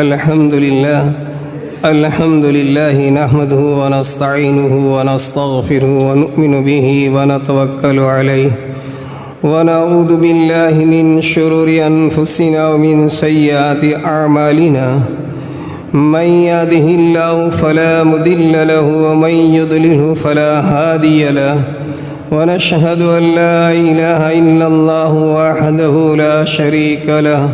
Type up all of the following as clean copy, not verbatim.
الحمد لله نحمده ونستعينه ونستغفره ونؤمن به ونتوكل عليه ونعوذ بالله من شرور أنفسنا ومن سيئات أعمالنا من يهده الله فلا مضل له ومن يضلله فلا هادي له ونشهد أن لا إله إلا الله وحده لا شريك له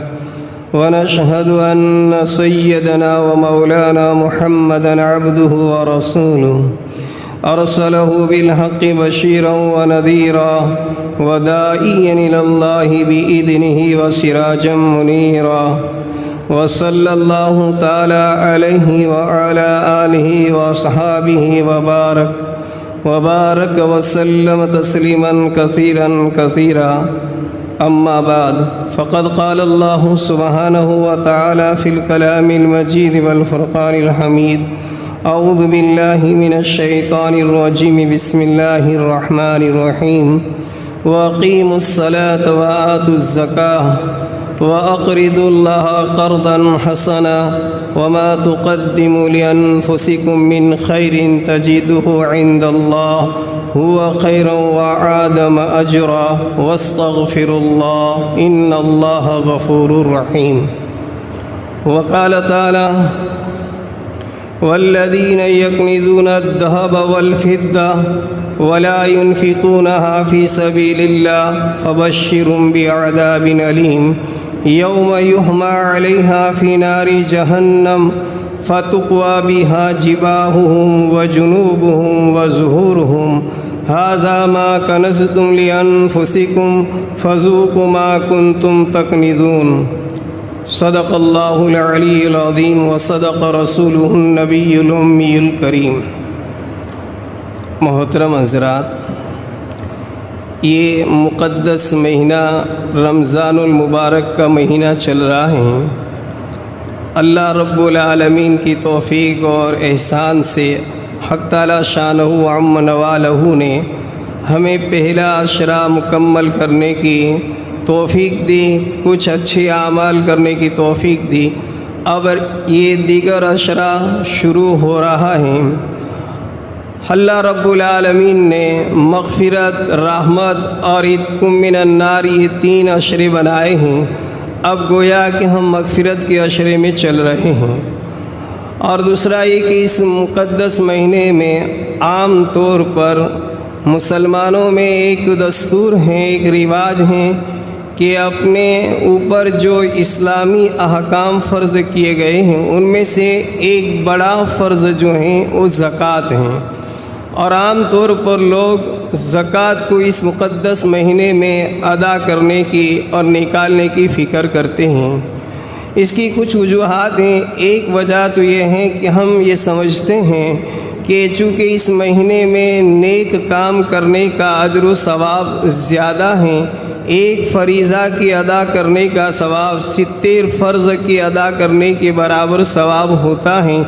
ونشهد أن سيدنا ومولانا محمدًا عبده ورسوله أرسله بالحق بشيرا ونذيرا وداعيا إلى الله بإذنه وسراجا منيرا وصلى الله تعالى عليه وعلى آله وأصحابه وبارك وسلم تسليما كثيرا أما بعد فقد قال الله سبحانه وتعالى في الكلام المجيد والفرقان الحميد أعوذ بالله من الشيطان الرجيم بسم الله الرحمن الرحيم وأقيموا الصلاة وآتوا الزكاة وأقرضوا الله قرضا حسنا وما تقدموا لأنفسكم من خير تجده عند الله هو خيرا وأعظم أجرا واستغفروا الله إن الله غفور رحيم. وقال تعالى والذين يكنزون الذهب والفضة ولا ينفقونها في سبيل الله فبشرهم بعذاب أليم يوم يحمى عليها في نار جهنم فتقوى بها جباههم وجنوبهم وظهورهم هذا ما كنزتم لأنفسكم فذوقوا ما كنتم تكنزون. صدق الله العلي العظيم وصدق رسوله النبي الأمي الكريم. محترم حضرات، یہ مقدس مہینہ رمضان المبارک کا مہینہ چل رہا ہے. اللہ رب العالمین کی توفیق اور احسان سے حق تعالی شانہ وعم نوالہ نے ہمیں پہلا عشرہ مکمل کرنے کی توفیق دی، کچھ اچھے اعمال کرنے کی توفیق دی. اب یہ دیگر عشرہ شروع ہو رہا ہے. اللہ رب العالمین نے مغفرت، رحمت اور عتق من النار یہ 3 عشرے بنائے ہیں. اب گویا کہ ہم مغفرت کے عشرے میں چل رہے ہیں. اور دوسرا یہ کہ اس مقدس مہینے میں عام طور پر مسلمانوں میں ایک دستور ہے، ایک رواج ہے کہ اپنے اوپر جو اسلامی احکام فرض کیے گئے ہیں ان میں سے ایک بڑا فرض جو ہیں وہ زکوٰۃ ہیں. اور عام طور پر لوگ زکوٰۃ کو اس مقدس مہینے میں ادا کرنے کی اور نکالنے کی فکر کرتے ہیں. اس کی کچھ وجوہات ہیں. ایک وجہ تو یہ ہے کہ ہم یہ سمجھتے ہیں کہ چونکہ اس مہینے میں نیک کام کرنے کا اجر و ثواب زیادہ ہیں، ایک فریضہ کی ادا کرنے کا ثواب 70 فرض کی ادا کرنے کے برابر ثواب ہوتا ہے،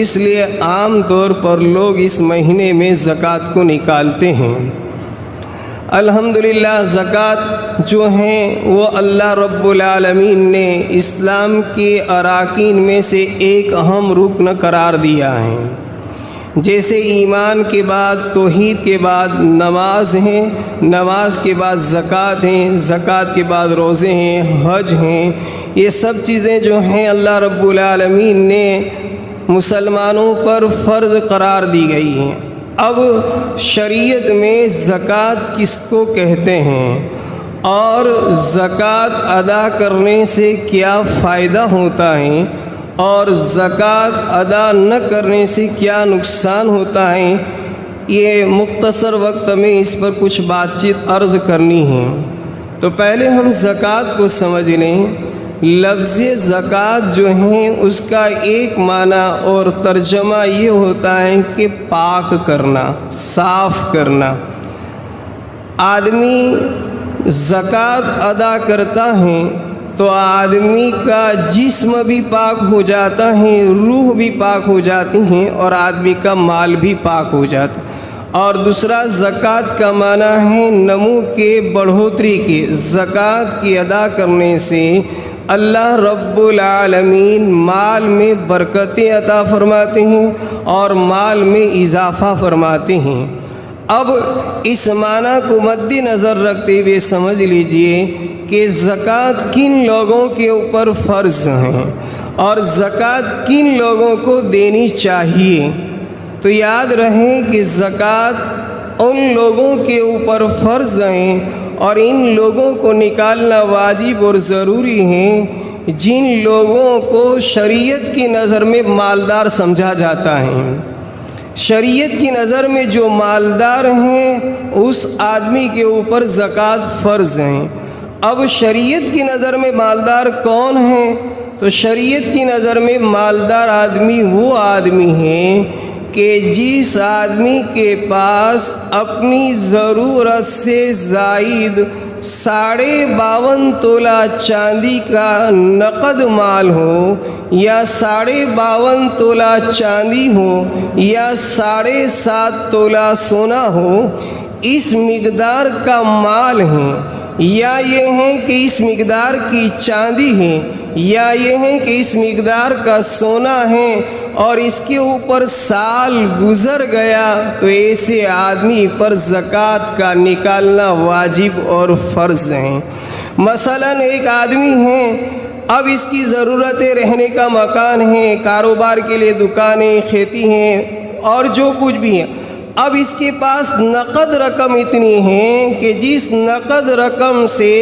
اس لیے عام طور پر لوگ اس مہینے میں زکوٰۃ کو نکالتے ہیں. الحمدللہ زکوٰۃ جو ہیں وہ اللہ رب العالمین نے اسلام کے اراکین میں سے ایک اہم رکن قرار دیا ہے. جیسے ایمان کے بعد، توحید کے بعد نماز ہیں، نماز کے بعد زکوٰۃ ہیں، زکوٰۃ کے بعد روزے ہیں، حج ہیں. یہ سب چیزیں جو ہیں اللہ رب العالمین نے مسلمانوں پر فرض قرار دی گئی ہیں. اب شریعت میں زکوٰۃ کس کو کہتے ہیں اور زکوٰۃ ادا کرنے سے کیا فائدہ ہوتا ہے اور زکوٰۃ ادا نہ کرنے سے کیا نقصان ہوتا ہے، یہ مختصر وقت میں اس پر کچھ بات چیت عرض کرنی ہے. تو پہلے ہم زکوٰۃ کو سمجھ لیں. لفظ زکوٰۃ جو ہیں اس کا ایک معنی اور ترجمہ یہ ہوتا ہے کہ پاک کرنا، صاف کرنا. آدمی زکوٰۃ ادا کرتا ہے تو آدمی کا جسم بھی پاک ہو جاتا ہے، روح بھی پاک ہو جاتی ہیں اور آدمی کا مال بھی پاک ہو جاتا ہے. اور دوسرا زکوٰۃ کا معنی ہے نمو کے، بڑھوتری کے. زکوٰۃ کی ادا کرنے سے اللہ رب العالمین مال میں برکتیں عطا فرماتے ہیں اور مال میں اضافہ فرماتے ہیں۔ اب اس معنی کو مد نظر رکھتے ہوئے سمجھ لیجئے کہ زکوٰۃ کن لوگوں کے اوپر فرض ہیں اور زکوٰۃ کن لوگوں کو دینی چاہیے۔ تو یاد رہے کہ زکوٰۃ ان لوگوں کے اوپر فرض ہیں اور ان لوگوں کو نکالنا واجب اور ضروری ہے جن لوگوں کو شریعت کی نظر میں مالدار سمجھا جاتا ہے۔ شریعت کی نظر میں جو مالدار ہیں اس آدمی کے اوپر زکوٰۃ فرض ہیں۔ اب شریعت کی نظر میں مالدار کون ہیں؟ تو شریعت کی نظر میں مالدار آدمی وہ آدمی ہے کہ جس آدمی کے پاس اپنی ضرورت سے زائد 52.5 تولہ چاندی کا نقد مال ہو یا 52.5 تولہ چاندی ہو یا 7.5 تولہ سونا ہو، اس مقدار کا مال ہے، یا یہ ہے کہ اس مقدار کی چاندی ہے، یا یہ ہے کہ اس مقدار کا سونا ہے اور اس کے اوپر سال گزر گیا، تو ایسے آدمی پر زکوٰۃ کا نکالنا واجب اور فرض ہے۔ مثلا ایک آدمی ہے، اب اس کی ضرورت رہنے کا مکان ہے، کاروبار کے لیے دکانیں، کھیتی ہیں اور جو کچھ بھی ہے، اب اس کے پاس نقد رقم اتنی ہے کہ جس نقد رقم سے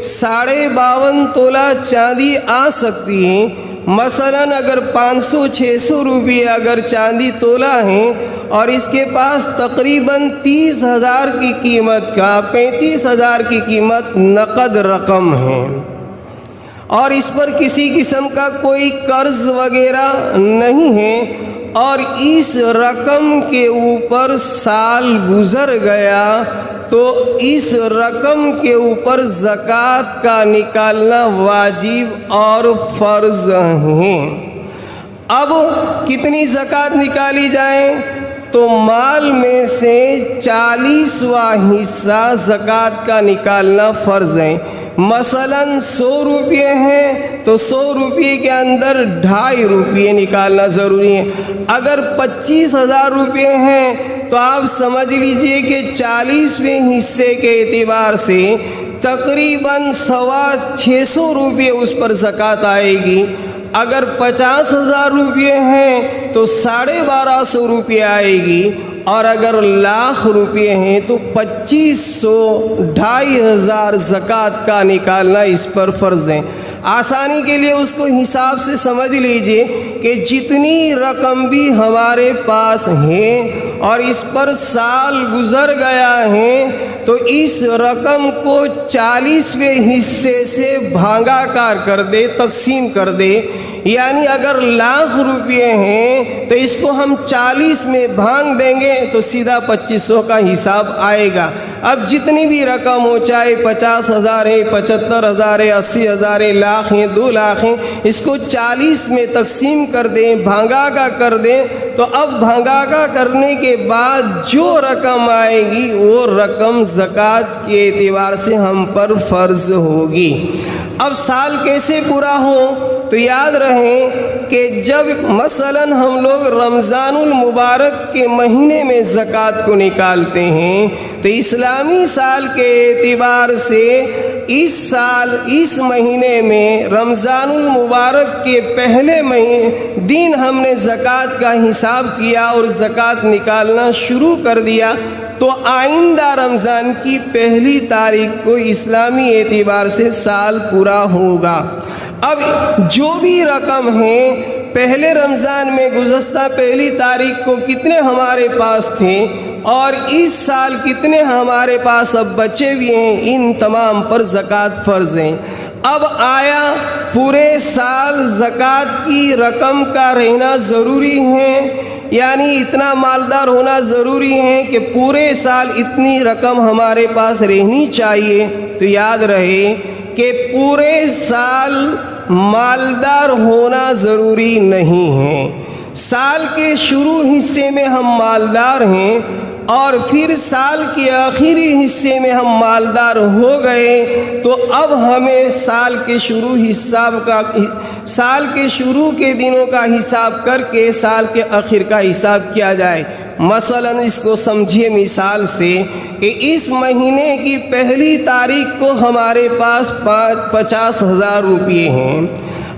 52.5 تولہ چاندی آ سکتی ہے۔ مثلا اگر 500-600 روپے اگر چاندی تولہ ہیں اور اس کے پاس تقریباً 30,000 کی قیمت کا 35,000 کی قیمت نقد رقم ہے اور اس پر کسی قسم کا کوئی قرض وغیرہ نہیں ہے، اور اس رقم کے اوپر سال گزر گیا، تو اس رقم کے اوپر زکوٰۃ کا نکالنا واجب اور فرض ہے۔ اب کتنی زکوٰۃ نکالی جائے؟ تو مال میں سے 40واں حصہ زکوٰۃ کا نکالنا فرض ہے۔ مثلا 100 روپے ہیں تو 100 روپے کے اندر 2.5 روپے نکالنا ضروری ہے۔ اگر 25,000 روپے ہیں تو آپ سمجھ لیجئے کہ 40ویں حصے کے اعتبار سے تقریباً 650 روپے اس پر زکوٰۃ آئے گی۔ اگر 50,000 روپے ہیں تو 1250 روپے آئے گی، اور اگر لاکھ روپے ہیں تو 2500 2,500 زکوٰۃ کا نکالنا اس پر فرض ہے۔ آسانی کے لیے اس کو حساب سے سمجھ لیجئے کہ جتنی رقم بھی ہمارے پاس ہے اور اس پر سال گزر گیا ہے تو اس رقم کو 40ویں حصے سے بھاگا کار کر دے، تقسیم کر دے۔ یعنی اگر لاکھ روپے ہیں تو اس کو ہم 40 میں بھانگ دیں گے تو سیدھا 2500 کا حساب آئے گا۔ اب جتنی بھی رقم ہو، چاہے 50,000 ہے، 75,000 ہے، 80,000 ہے، لاکھ ہیں، 2 لاکھ ہیں، اس کو 40 میں تقسیم کر دیں، بھانگا کا کر دیں، تو اب بھانگا کا کرنے کے بعد جو رقم آئے گی وہ رقم زکوٰۃ کے اعتبار سے ہم پر فرض ہوگی۔ اب سال کیسے پورا ہو؟ تو یاد رہیں کہ جب مثلا ہم لوگ رمضان المبارک کے مہینے میں زکوٰۃ کو نکالتے ہیں تو اسلامی سال کے اعتبار سے اس مہینے میں رمضان المبارک کے پہلے دن ہم نے زکوٰۃ کا حساب کیا اور زکوٰۃ نکالنا شروع کر دیا، تو آئندہ رمضان کی 1 تاریخ کو اسلامی اعتبار سے سال پورا ہوگا۔ اب جو بھی رقم ہے پہلے رمضان میں گزشتہ 1 تاریخ کو کتنے ہمارے پاس تھے اور اس سال کتنے ہمارے پاس اب بچے ہوئے ہیں، ان تمام پر زکوٰۃ فرض ہیں۔ اب آیا پورے سال زکوٰۃ کی رقم کا رہنا ضروری ہے، یعنی اتنا مالدار ہونا ضروری ہے کہ پورے سال اتنی رقم ہمارے پاس رہنی چاہیے؟ تو یاد رہے کہ پورے سال مالدار ہونا ضروری نہیں ہے۔ سال کے شروع حصے میں ہم مالدار ہیں اور پھر سال کے آخری حصے میں ہم مالدار ہو گئے تو اب ہمیں سال کے شروع کے دنوں کا حساب کر کے سال کے آخر کا حساب کیا جائے۔ مثلا اس کو سمجھیے مثال سے کہ اس مہینے کی پہلی تاریخ کو ہمارے پاس 50,000 روپے ہیں،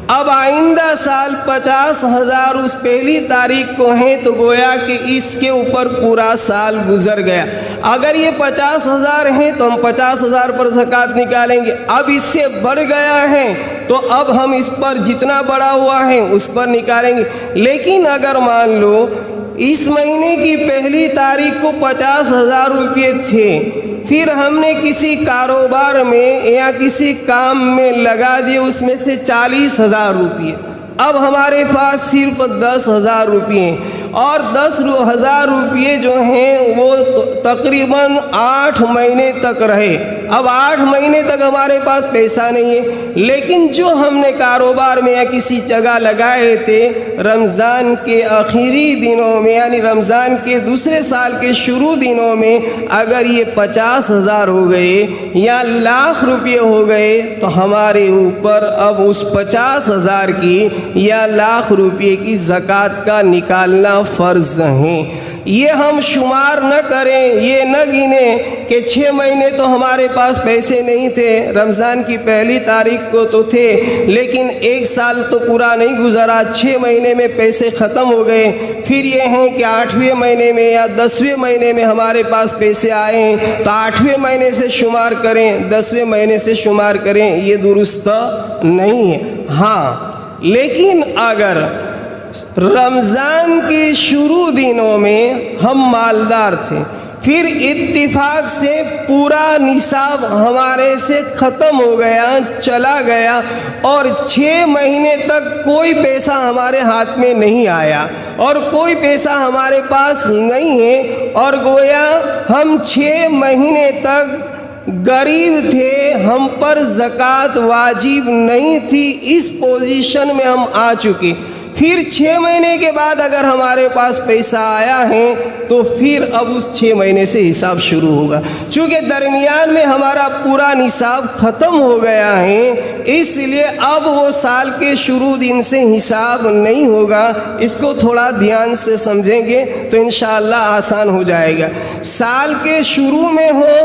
اب آئندہ سال 50,000 اس پہلی تاریخ کو ہیں تو گویا کہ اس کے اوپر پورا سال گزر گیا۔ اگر یہ 50,000 ہیں تو ہم 50,000 پر زکوٰۃ نکالیں گے، اب اس سے بڑھ گیا ہے تو اب ہم اس پر جتنا بڑا ہوا ہے اس پر نکالیں گے۔ لیکن اگر مان لو اس مہینے کی پہلی تاریخ کو 50,000 روپے تھے، پھر ہم نے کسی کاروبار میں یا کسی کام میں لگا دیے اس میں سے 40,000 روپے، اب ہمارے پاس صرف 10,000 روپے ہیں، اور 10,000 روپے جو ہیں وہ تقریباً 8 مہینے تک رہے۔ اب 8 مہینے تک ہمارے پاس پیسہ نہیں ہے، لیکن جو ہم نے کاروبار میں یا کسی جگہ لگائے تھے رمضان کے آخری دنوں میں یعنی رمضان کے دوسرے سال کے شروع دنوں میں اگر یہ 50,000 ہو گئے یا لاکھ روپے ہو گئے تو ہمارے اوپر اب اس 50,000 کی یا لاکھ روپے کی زکوٰۃ کا نکالنا فرض ہے۔ یہ ہم شمار نہ کریں، یہ نہ گنیں کہ 6 مہینے تو ہمارے پاس پیسے نہیں تھے، رمضان کی پہلی تاریخ کو تو تھے لیکن 1 سال تو پورا نہیں گزرا، 6 مہینے میں پیسے ختم ہو گئے، پھر یہ ہیں کہ 8ویں مہینے میں یا 10ویں مہینے میں ہمارے پاس پیسے آئے ہیں تو 8ویں مہینے سے شمار کریں، 10ویں مہینے سے شمار کریں، یہ درست نہیں ہے۔ ہاں لیکن اگر رمضان کے شروع دنوں میں ہم مالدار تھے، پھر اتفاق سے پورا نصاب ہمارے سے ختم ہو گیا، چلا گیا، اور 6 مہینے تک کوئی پیسہ ہمارے ہاتھ میں نہیں آیا اور کوئی پیسہ ہمارے پاس نہیں ہے، اور گویا ہم 6 مہینے تک غریب تھے، ہم پر زکوٰۃ واجب نہیں تھی، اس پوزیشن میں ہم آ چکے، پھر 6 مہینے کے بعد اگر ہمارے پاس پیسہ آیا ہے تو پھر اب اس 6 مہینے سے حساب شروع ہوگا، چونکہ درمیان میں ہمارا پورا نصاب ختم ہو گیا ہے، اس لیے اب وہ سال کے شروع دن سے حساب نہیں ہوگا۔ اس کو تھوڑا دھیان سے سمجھیں گے تو انشاءاللہ آسان ہو جائے گا۔ سال کے شروع میں ہو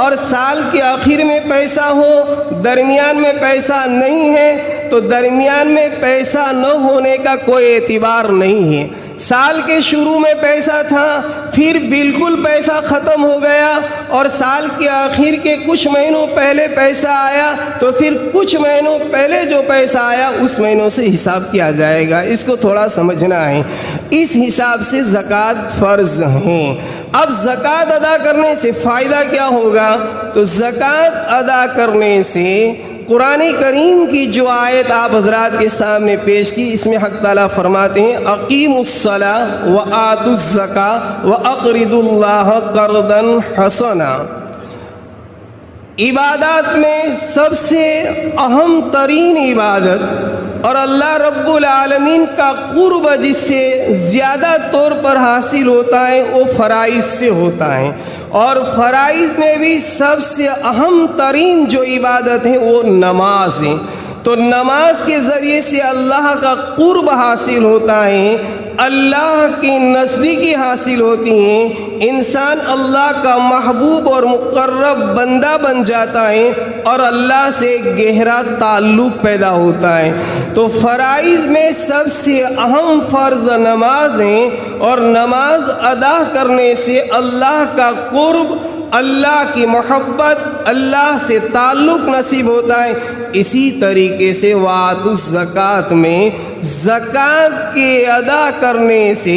اور سال کے آخر میں پیسہ ہو، درمیان میں پیسہ نہیں ہے تو درمیان میں پیسہ نہ ہونے کا کوئی اعتبار نہیں ہے۔ سال کے شروع میں پیسہ تھا، پھر بالکل پیسہ ختم ہو گیا، اور سال کے آخر کے کچھ مہینوں پہلے پیسہ آیا تو پھر کچھ مہینوں پہلے جو پیسہ آیا اس مہینوں سے حساب کیا جائے گا۔ اس کو تھوڑا سمجھنا ہے، اس حساب سے زکوٰۃ فرض ہے۔ اب زکوٰۃ ادا کرنے سے فائدہ کیا ہوگا؟ تو زکوٰۃ ادا کرنے سے قرآن کریم کی جو آیت آپ حضرات کے سامنے پیش کی، اس میں حق تعالیٰ فرماتے ہیں اقیموا الصلاۃ وآتوا الزکاۃ واقرضوا اللہ قرضا حسنا۔ عبادات میں سب سے اہم ترین عبادت اور اللہ رب العالمین کا قرب جس سے زیادہ طور پر حاصل ہوتا ہے وہ فرائض سے ہوتا ہے، اور فرائض میں بھی سب سے اہم ترین جو عبادت ہے وہ نماز ہے۔ تو نماز کے ذریعے سے اللہ کا قرب حاصل ہوتا ہے، اللہ کی نزدیکی حاصل ہوتی ہیں، انسان اللہ کا محبوب اور مقرب بندہ بن جاتا ہے اور اللہ سے گہرا تعلق پیدا ہوتا ہے۔ تو فرائض میں سب سے اہم فرض نماز ہیں، اور نماز ادا کرنے سے اللہ کا قرب، اللہ کی محبت، اللہ سے تعلق نصیب ہوتا ہے۔ اسی طریقے سے وآتوا الزکاۃ میں زکوٰۃ کے ادا کرنے سے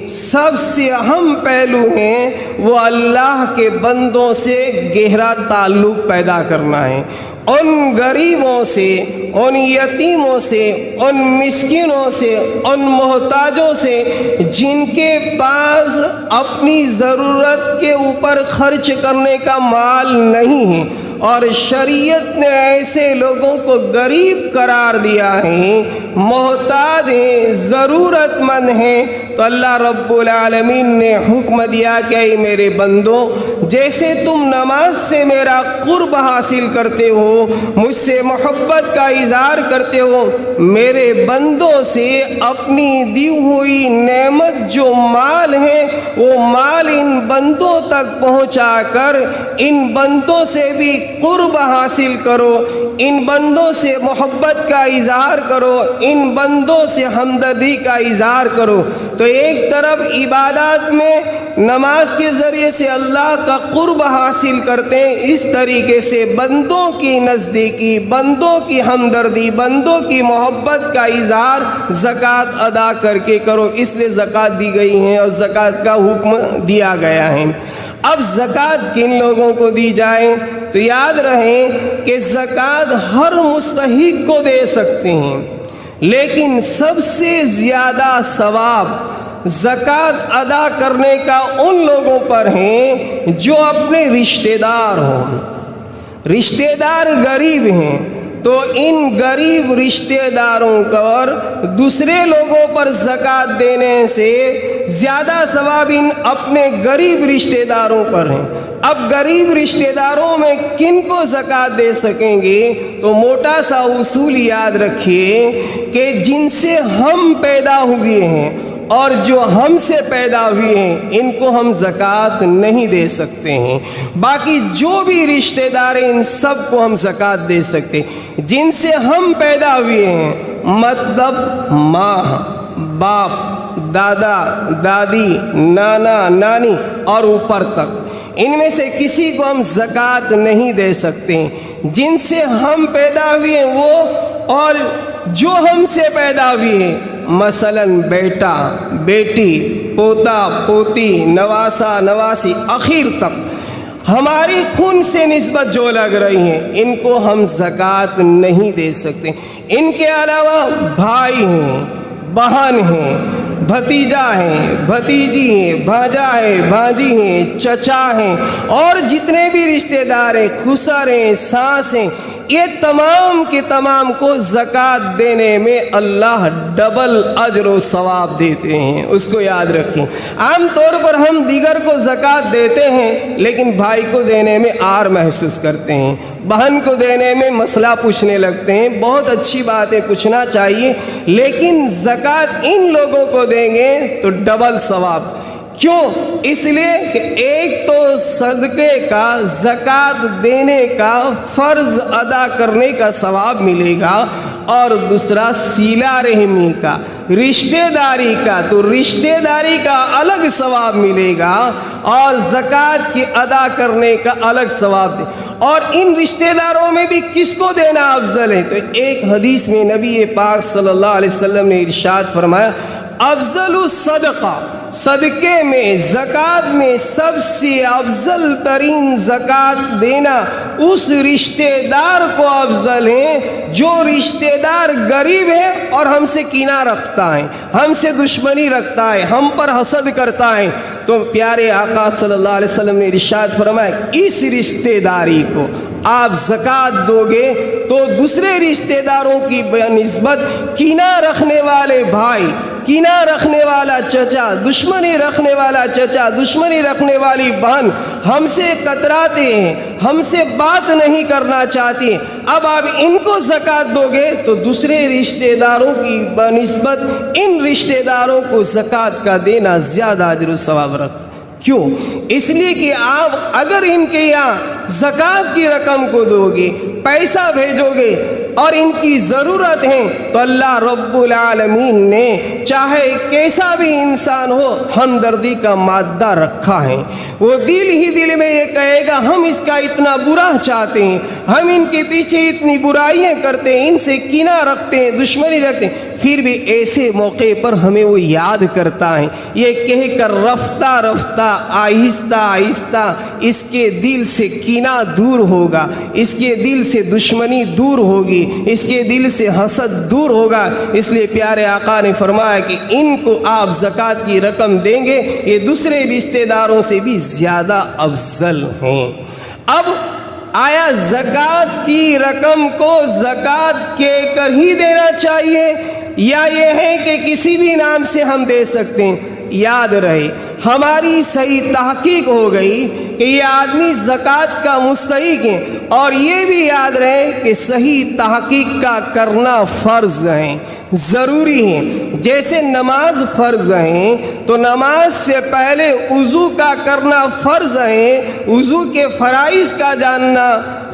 سب سے اہم پہلو ہیں وہ اللہ کے بندوں سے گہرا تعلق پیدا کرنا ہے، ان غریبوں سے، ان یتیموں سے، ان مسکینوں سے، ان محتاجوں سے جن کے پاس اپنی ضرورت کے اوپر خرچ کرنے کا مال نہیں ہے، اور شریعت نے ایسے لوگوں کو غریب قرار دیا ہے، محتاج ہیں، ضرورت مند ہیں، تو اللہ رب العالمین نے حکم دیا کہ اے میرے بندو، جیسے تم نماز سے میرا قرب حاصل کرتے ہو، مجھ سے محبت کا اظہار کرتے ہو، میرے بندوں سے اپنی دی ہوئی نعمت جو مال ہے وہ مال ان بندوں تک پہنچا کر ان بندوں سے بھی قرب حاصل کرو، ان بندوں سے محبت کا اظہار کرو، ان بندوں سے ہمدردی کا اظہار کرو۔ تو ایک طرف عبادات میں نماز کے ذریعے سے اللہ کا قرب حاصل کرتے ہیں، اس طریقے سے بندوں کی نزدیکی، بندوں کی ہمدردی، بندوں کی محبت کا اظہار زکوٰۃ ادا کر کے کرو، اس لیے زکوٰۃ دی گئی ہے اور زکوٰۃ کا حکم دیا گیا ہے۔ اب زکوٰۃ کن لوگوں کو دی جائے؟ تو یاد رہے کہ زکوٰۃ ہر مستحق کو دے سکتے ہیں، لیکن سب سے زیادہ ثواب زکوٰۃ ادا کرنے کا ان لوگوں پر ہے جو اپنے رشتہ دار ہوں۔ رشتہ دار غریب ہیں تو ان غریب رشتہ داروں پر دوسرے لوگوں پر زکوٰۃ دینے سے زیادہ ثواب ان اپنے غریب رشتہ داروں پر ہیں۔ اب غریب رشتہ داروں میں کن کو زکوٰۃ دے سکیں گے؟ تو موٹا سا اصول یاد رکھیے کہ جن سے ہم پیدا ہوئے ہیں اور جو ہم سے پیدا ہوئے ہیں ان کو ہم زکوٰۃ نہیں دے سکتے ہیں، باقی جو بھی رشتہ دار ہیں ان سب کو ہم زکوٰۃ دے سکتے ہیں۔ جن سے ہم پیدا ہوئے ہیں مطلب ماں، باپ، دادا، دادی، نانا، نانی اور اوپر تک، ان میں سے کسی کو ہم زکوٰۃ نہیں دے سکتے ہیں۔ جن سے ہم پیدا ہوئے ہیں وہ اور جو ہم سے پیدا ہوئے ہیں، مثلا بیٹا، بیٹی، پوتا، پوتی، نواسا، نواسی، اخیر تک ہماری خون سے نسبت جو لگ رہی ہیں ان کو ہم زکوٰۃ نہیں دے سکتے۔ ان کے علاوہ بھائی ہیں، بہن ہیں، بھتیجا ہیں، بھتیجی ہیں، بھانجا ہے، بھانجی ہیں، چچا ہیں اور جتنے بھی رشتہ دار ہیں، خسر ہیں، ساس ہیں، یہ تمام کے تمام کو زکوٰۃ دینے میں اللہ ڈبل اجر و ثواب دیتے ہیں، اس کو یاد رکھیں۔ عام طور پر ہم دیگر کو زکوٰۃ دیتے ہیں لیکن بھائی کو دینے میں عار محسوس کرتے ہیں، بہن کو دینے میں مسئلہ پوچھنے لگتے ہیں۔ بہت اچھی بات ہے، پوچھنا چاہیے، لیکن زکوٰۃ ان لوگوں کو دیں گے تو ڈبل ثواب۔ کیوں؟ اس لیے کہ ایک تو صدقے کا، زکوٰۃ دینے کا، فرض ادا کرنے کا ثواب ملے گا، اور دوسرا صلہ رحمی کا، رشتہ داری کا، تو رشتہ داری کا الگ ثواب ملے گا اور زکوٰۃ کی ادا کرنے کا الگ ثواب دے۔ اور ان رشتہ داروں میں بھی کس کو دینا افضل ہے؟ تو ایک حدیث میں نبی پاک صلی اللہ علیہ وسلم نے ارشاد فرمایا، افضل الصدقہ، صدقے میں، زکوٰۃ میں سب سے افضل ترین زکوٰۃ دینا اس رشتہ دار کو افضل ہے جو رشتہ دار غریب ہے اور ہم سے کینہ رکھتا ہے، ہم سے دشمنی رکھتا ہے، ہم پر حسد کرتا ہے۔ تو پیارے آقا صلی اللہ علیہ وسلم نے ارشاد فرمایا، اس رشتہ داری کو آپ زکوٰۃ دو گے تو دوسرے رشتہ داروں کی بنسبت کینہ رکھنے والے بھائی، کینہ رکھنے والا چچا، دشمنی رکھنے والا چچا، دشمنی رکھنے والی بہن ہم سے کتراتے ہیں، ہم سے بات نہیں کرنا چاہتی ہیں۔ اب آپ ان کو زکوٰۃ دو گے تو دوسرے رشتہ داروں کی بنسبت ان رشتہ داروں کو زکوٰۃ کا دینا زیادہ اجر و ثواب رکھتا ہے۔ کیوں؟ اس لیے کہ آپ اگر ان کے یہاں زکوٰۃ کی رقم کو دو گے، پیسہ بھیجو گے اور ان کی ضرورت ہے تو اللہ رب العالمین نے چاہے کیسا بھی انسان ہو ہمدردی کا مادہ رکھا ہے، وہ دل ہی دل میں یہ کہے گا ہم اس کا اتنا برا چاہتے ہیں، ہم ان کے پیچھے اتنی برائیاں کرتے ہیں، ان سے کینہ رکھتے ہیں، دشمنی رکھتے ہیں، پھر بھی ایسے موقع پر ہمیں وہ یاد کرتا ہے، یہ کہہ کر رفتہ رفتہ آہستہ آہستہ اس کے دل سے کینہ دور ہوگا، اس کے دل سے دشمنی دور ہوگی، اس کے دل سے حسد دور ہوگا۔ اس لیے پیارے آقا نے فرمایا کہ ان کو آپ زکوٰۃ کی رقم دیں گے، یہ دوسرے رشتہ داروں سے بھی زیادہ افضل ہیں۔ اب آیا زکوٰۃ کی رقم کو زکوٰۃ کہہ کر ہی دینا چاہیے یا یہ ہے کہ کسی بھی نام سے ہم دے سکتے ہیں؟ یاد رہے ہماری صحیح تحقیق ہو گئی کہ یہ آدمی زکوٰۃ کا مستحق ہے، اور یہ بھی یاد رہے کہ صحیح تحقیق کا کرنا فرض ہے، ضروری ہے۔ جیسے نماز فرض ہے تو نماز سے پہلے وضو کا کرنا فرض ہے، وضو کے فرائض کا جاننا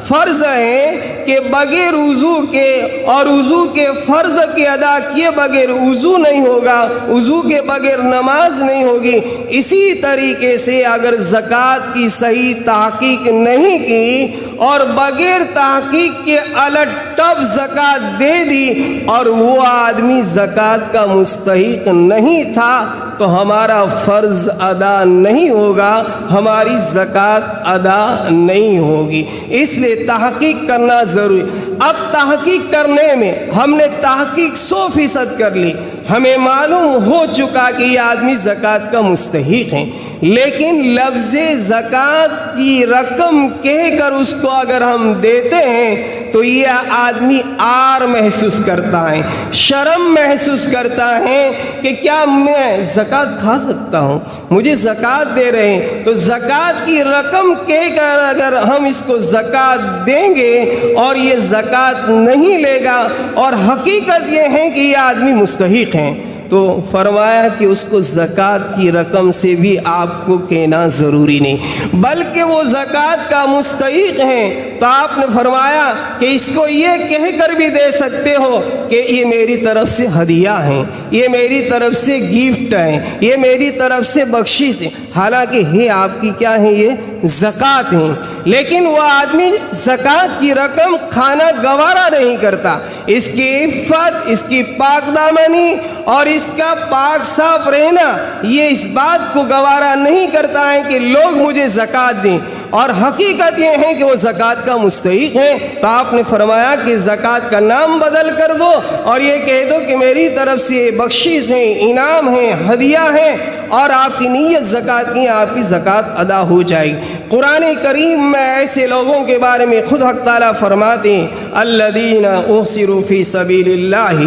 فرض ہے کہ بغیر وضو کے اور وضو کے فرض کے ادا کیے بغیر وضو نہیں ہوگا، وضو کے بغیر نماز نہیں ہوگی۔ اسی طریقے سے اگر زکوٰۃ کی صحیح تحقیق نہیں کی اور بغیر تحقیق کے الٹ ٹپ زکوٰۃ دے دی اور وہ آدمی زکوٰۃ کا مستحق نہیں تھا تو ہمارا فرض ادا نہیں ہوگا، ہماری زکوٰۃ ادا نہیں ہوگی۔ اس لیے تحقیق کرنا ضروری۔ اب تحقیق کرنے میں ہم نے تحقیق 100% کر لی، ہمیں معلوم ہو چکا کہ یہ آدمی زکوٰۃ کا مستحق ہے، لیکن لفظ زکوٰۃ کی رقم کہہ کر اس کو اگر ہم دیتے ہیں تو یہ آدمی عار محسوس کرتا ہے، شرم محسوس کرتا ہے کہ کیا میں زکوٰۃ کھا سکتا ہوں، مجھے زکوٰۃ دے رہے ہیں۔ تو زکوٰۃ کی رقم کہہ کر اگر ہم اس کو زکوٰۃ دیں گے اور یہ زکوٰۃ نہیں لے گا اور حقیقت یہ ہے کہ یہ آدمی مستحق ہیں، تو فرمایا کہ اس کو زکوٰۃ کی رقم سے بھی آپ کو کہنا ضروری نہیں، بلکہ وہ زکوٰۃ کا مستحق ہیں تو آپ نے فرمایا کہ اس کو یہ کہہ کر بھی دے سکتے ہو کہ یہ میری طرف سے ہدیہ ہیں، یہ میری طرف سے گفٹ ہیں، یہ میری طرف سے بخشش ہے، حالانکہ ہے آپ کی کیا ہے، یہ زکوٰۃ ہیں۔ لیکن وہ آدمی زکوٰۃ کی رقم کھانا گوارا نہیں کرتا، اس کی عفت، اس کی پاک دامنی اور اس کا پاک صاف رہنا یہ اس بات کو گوارا نہیں کرتا ہے کہ لوگ مجھے زکوٰۃ دیں، اور حقیقت یہ ہے کہ وہ زکوٰۃ کا مستحق ہے۔ تو آپ نے فرمایا کہ زکوٰۃ کا نام بدل کر دو اور یہ کہہ دو کہ میری طرف سے بخشش ہے، انعام ہے، ہدیہ ہے، اور آپ کی نیت زکوٰۃ کی، آپ کی زکوٰۃ ادا ہو جائے گی۔ قرآن کریم میں ایسے لوگوں کے بارے میں خود حق تعالیٰ فرماتے ہیں الذین احصروا فی سبیل اللہ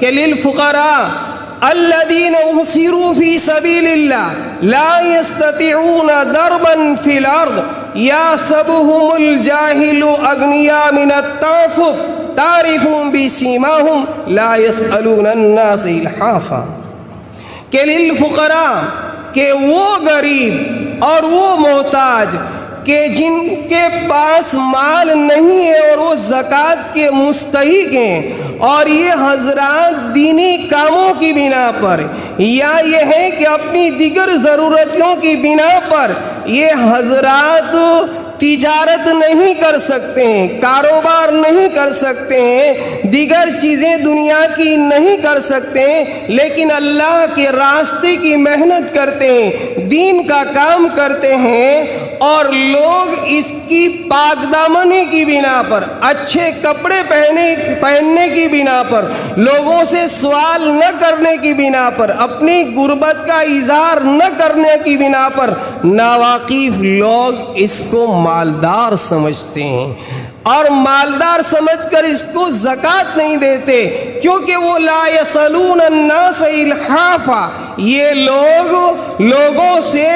کہ للفقراء الذین احصروا فی سبیل اللہ لا یستطیعون ضربا فی الارض یحسبهم الجاہل اغنیاء من التعفف تعرفهم بسیماهم لا یسألون الناس الحافا، کہ للفقراء کہ وہ غریب اور وہ محتاج کہ جن کے پاس مال نہیں ہے اور وہ زکوٰۃ کے مستحق ہیں، اور یہ حضرات دینی کاموں کی بنا پر یا یہ ہے کہ اپنی دیگر ضرورتوں کی بنا پر یہ حضرات تجارت نہیں کر سکتے ہیں، کاروبار نہیں کر سکتے ہیں، دیگر چیزیں دنیا کی نہیں کر سکتے ہیں، لیکن اللہ کے راستے کی محنت کرتے ہیں، دین کا کام کرتے ہیں، اور لوگ اس کی پاک دامنی کی بنا پر، اچھے کپڑے پہننے کی بنا پر، لوگوں سے سوال نہ کرنے کی بنا پر، اپنی غربت کا اظہار نہ کرنے کی بنا پر ناواقف لوگ اس کو مالدار سمجھتے ہیں، اور مالدار سمجھ کر اس کو زکوٰۃ نہیں دیتے، کیونکہ وہ لا یسألون الناس الحافا، یہ لوگ لوگوں سے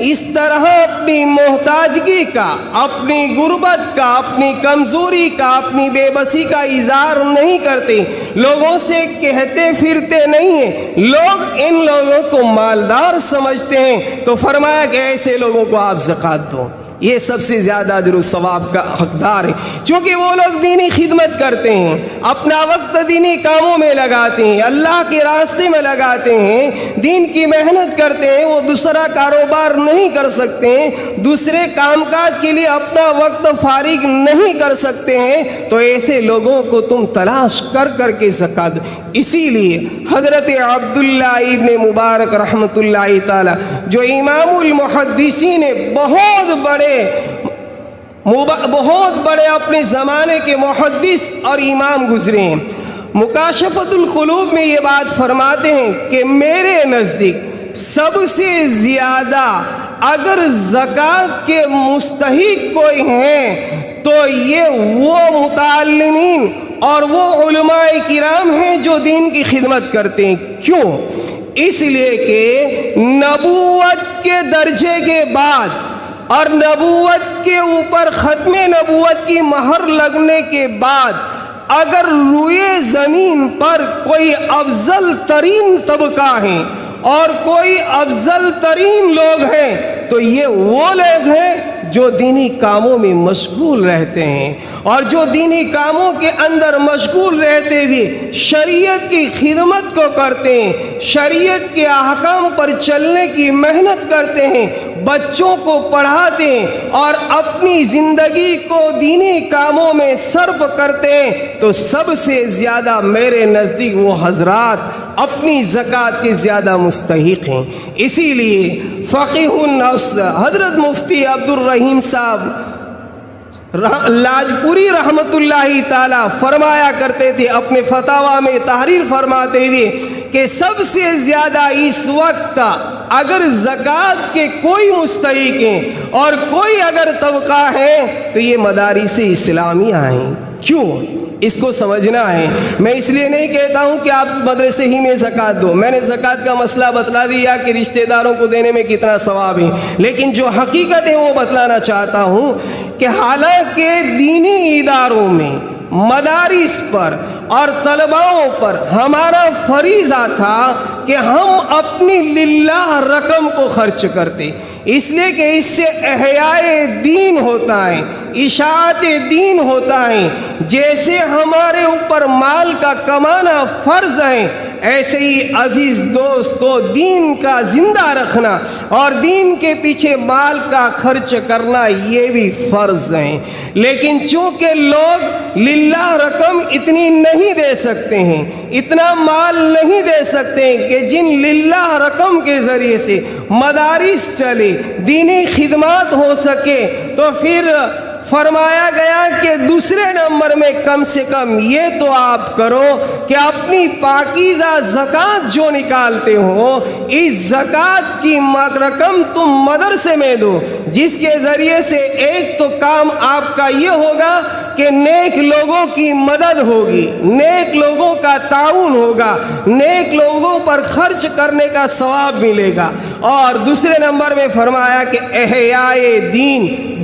اس طرح اپنی محتاجگی کا، اپنی غربت کا، اپنی کمزوری کا، اپنی بے بسی کا اظہار نہیں کرتے، لوگوں سے کہتے پھرتے نہیں ہیں، لوگ ان لوگوں کو مالدار سمجھتے ہیں۔ تو فرمایا کہ ایسے لوگوں کو آپ زکوٰۃ دو، یہ سب سے زیادہ اجر و ثواب کا حقدار ہے، چونکہ وہ لوگ دینی خدمت کرتے ہیں، اپنا وقت دینی کاموں میں لگاتے ہیں، اللہ کے راستے میں لگاتے ہیں، دین کی محنت کرتے ہیں، وہ دوسرا کاروبار نہیں کر سکتے ہیں، دوسرے کام کاج کے لیے اپنا وقت فارغ نہیں کر سکتے ہیں، تو ایسے لوگوں کو تم تلاش کر کر کے زکوٰۃ۔ اسی لیے حضرت عبداللہ ابن مبارک رحمۃ اللہ تعالی جو امام المحدثین بہت بڑے اپنے زمانے کے محدث اور امام گزرے ہیں، مکاشفۃ القلوب میں یہ بات فرماتے ہیں کہ میرے نزدیک سب سے زیادہ اگر زکوٰۃ کے مستحق کوئی ہیں تو یہ وہ متعلمین اور وہ علماء کرام ہیں جو دین کی خدمت کرتے ہیں۔ کیوں؟ اس لیے کہ نبوت کے درجے کے بعد اور نبوت کے اوپر ختم نبوت کی مہر لگنے کے بعد اگر روئے زمین پر کوئی افضل ترین طبقہ ہیں اور کوئی افضل ترین لوگ ہیں تو یہ وہ لوگ ہیں جو دینی کاموں میں مشغول رہتے ہیں، اور جو دینی کاموں کے اندر مشغول رہتے ہوئے شریعت کی خدمت کو کرتے ہیں، شریعت کے احکام پر چلنے کی محنت کرتے ہیں، بچوں کو پڑھاتے ہیں اور اپنی زندگی کو دینی کاموں میں صرف کرتے ہیں، تو سب سے زیادہ میرے نزدیک وہ حضرات اپنی زکوٰۃ کے زیادہ مستحق ہیں۔ اسی لیے فقیہ النفس حضرت مفتی عبد الرحیم صاحب لاجپوری رحمۃ اللہ تعالی فرمایا کرتے تھے اپنے فتاویٰ میں تحریر فرماتے ہوئے کہ سب سے زیادہ اس وقت اگر زکوٰۃ کے کوئی مستحق ہیں اور کوئی اگر طبقہ ہے تو یہ مدارس اسلامیہ ہیں۔ کیوں؟ اس کو سمجھنا ہے۔ میں اس لیے نہیں کہتا ہوں کہ آپ مدرسے ہی میں زکوٰۃ دو، میں نے زکوٰۃ کا مسئلہ بتلا دیا کہ رشتہ داروں کو دینے میں کتنا ثواب ہے، لیکن جو حقیقت ہے وہ بتلانا چاہتا ہوں کہ حالانکہ دینی اداروں میں مدارس پر اور طلباؤں پر ہمارا فریضہ تھا کہ ہم اپنی للہ رقم کو خرچ کرتے، اس لیے کہ اس سے احیاء دین ہوتا ہے، اشاعت دین ہوتا ہے۔ جیسے ہمارے اوپر مال کا کمانا فرض ہے، ایسے ہی عزیز دوستو دین کا زندہ رکھنا اور دین کے پیچھے مال کا خرچ کرنا یہ بھی فرض ہے۔ لیکن چونکہ لوگ للہ رقم اتنی نہیں دے سکتے ہیں، اتنا مال نہیں دے سکتے ہیں کہ جن للہ رقم کے ذریعے سے مدارس چلے، دینی خدمات ہو سکے، تو پھر فرمایا گیا کہ دوسرے نمبر میں کم سے کم یہ تو آپ کرو کہ اپنی پاکیزہ زکوٰۃ جو نکالتے ہو اس زکوٰۃ کی رقم تم مدرسے میں دو، جس کے ذریعے سے ایک تو کام آپ کا یہ ہوگا کہ نیک لوگوں کی مدد ہوگی، نیک لوگوں کا تعاون ہوگا، نیک لوگوں پر خرچ کرنے کا ثواب ملے گا، اور دوسرے نمبر میں فرمایا کہ احیاء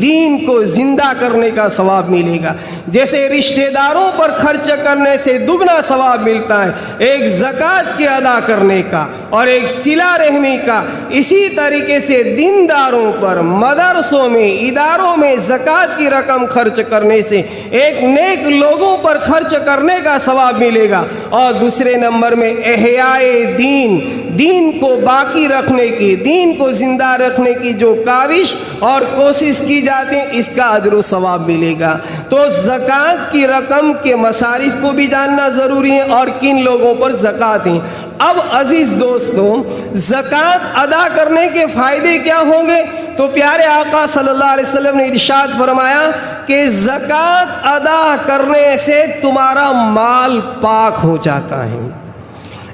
دین کو زندہ کرنے کا ثواب ملے گا۔ جیسے رشتہ داروں پر خرچ کرنے سے دگنا ثواب ملتا ہے ایک زکوٰۃ کے ادا کرنے کا اور ایک صلہ رحمی کا، اسی طریقے سے دینداروں پر مدرسوں میں اداروں میں زکوٰۃ کی رقم خرچ کرنے سے ایک نیک لوگوں پر خرچ کرنے کا ثواب ملے گا، اور دوسرے نمبر میں احیاء دین کو باقی رکھنے کی، دین کو زندہ رکھنے کی جو کاوش اور کوشش کی جاتی ہے اس کا اجر و ثواب ملے گا۔ تو زکوٰۃ کی رقم کے مصارف کو بھی جاننا ضروری ہے اور کن لوگوں پر زکوٰۃ ہیں۔ اب عزیز دوستوں زکوٰۃ ادا کرنے کے فائدے کیا ہوں گے؟ تو پیارے آقا صلی اللہ علیہ وسلم نے ارشاد فرمایا کہ زکوٰۃ ادا کرنے سے تمہارا مال پاک ہو جاتا ہے۔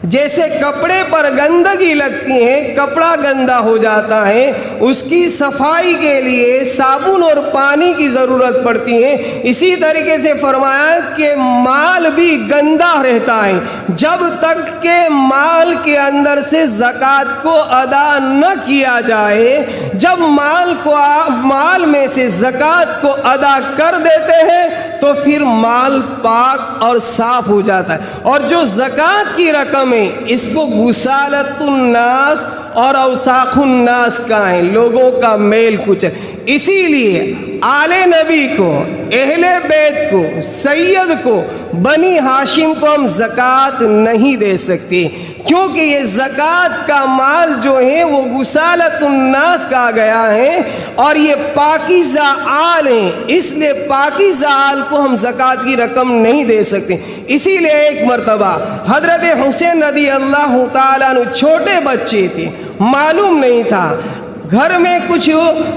جیسے کپڑے پر گندگی لگتی ہے، کپڑا گندا ہو جاتا ہے، اس کی صفائی کے لیے صابن اور پانی کی ضرورت پڑتی ہے، اسی طریقے سے فرمایا کہ مال بھی گندا رہتا ہے جب تک کہ مال کے اندر سے زکوٰۃ کو ادا نہ کیا جائے۔ جب مال میں سے زکوٰۃ کو ادا کر دیتے ہیں تو پھر مال پاک اور صاف ہو جاتا ہے، اور جو زکوٰۃ کی رقم ہے اس کو غسالۃ الناس اور اوساخ الناس کا ہے، لوگوں کا میل کچل۔ اسی لیے آل نبی کو، اہل بیت کو، سید کو، بنی ہاشم کو ہم زکوٰۃ نہیں دے سکتے، کیونکہ یہ زکوٰۃ کا مال جو ہے وہ غسالۃ الناس کہا گیا ہے اور یہ پاکیزہ آل ہیں، اس لیے پاکیزہ آل کو ہم زکوٰۃ کی رقم نہیں دے سکتے۔ اسی لیے ایک مرتبہ حضرت حسین رضی اللہ تعالیٰ عنہ چھوٹے بچے تھے، معلوم نہیں تھا، گھر میں کچھ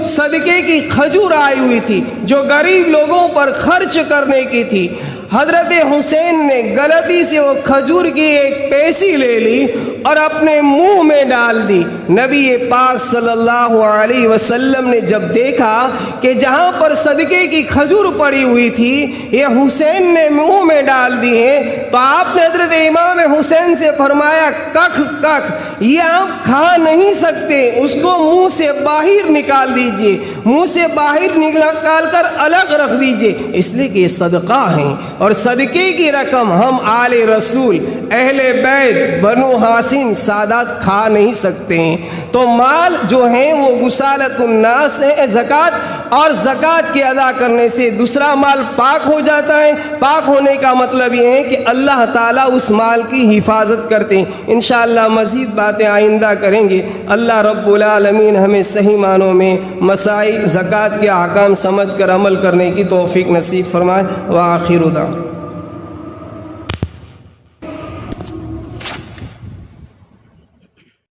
صدقے کی کھجور آئی ہوئی تھی جو غریب لوگوں پر خرچ کرنے کی تھی۔ حضرت حسین نے غلطی سے وہ کھجور کی ایک پیسی لے لی اور اپنے منہ میں ڈال دی۔ نبی پاک صلی اللہ علیہ وسلم نے جب دیکھا کہ جہاں پر صدقے کی کھجور پڑی ہوئی تھی یہ حسین نے منہ میں ڈال دی ہے، تو آپ نے حضرت امام حسین سے فرمایا ککھ ککھ، یہ آپ کھا نہیں سکتے، اس کو منہ سے باہر نکال دیجئے، منہ سے باہر نکال کر الگ رکھ دیجئے، اس لیے کہ یہ صدقہ ہیں اور صدقے کی رقم ہم آل رسول، اہل بیت، بنو ہاشم، سادات کھا نہیں سکتے ہیں۔ تو مال جو ہیں وہ غسالۃ الناس ہے، زکوٰۃ، اور زکوٰۃ کے ادا کرنے سے دوسرا مال پاک ہو جاتا ہے۔ پاک ہونے کا مطلب یہ ہے کہ اللہ تعالیٰ اس مال کی حفاظت کرتے ہیں۔ انشاءاللہ مزید باتیں آئندہ کریں گے۔ اللہ رب العالمین ہمیں صحیح معنوں میں مسائل زکوٰۃ کے احکام سمجھ کر عمل کرنے کی توفیق نصیب فرمائے۔ وآخر دعوانا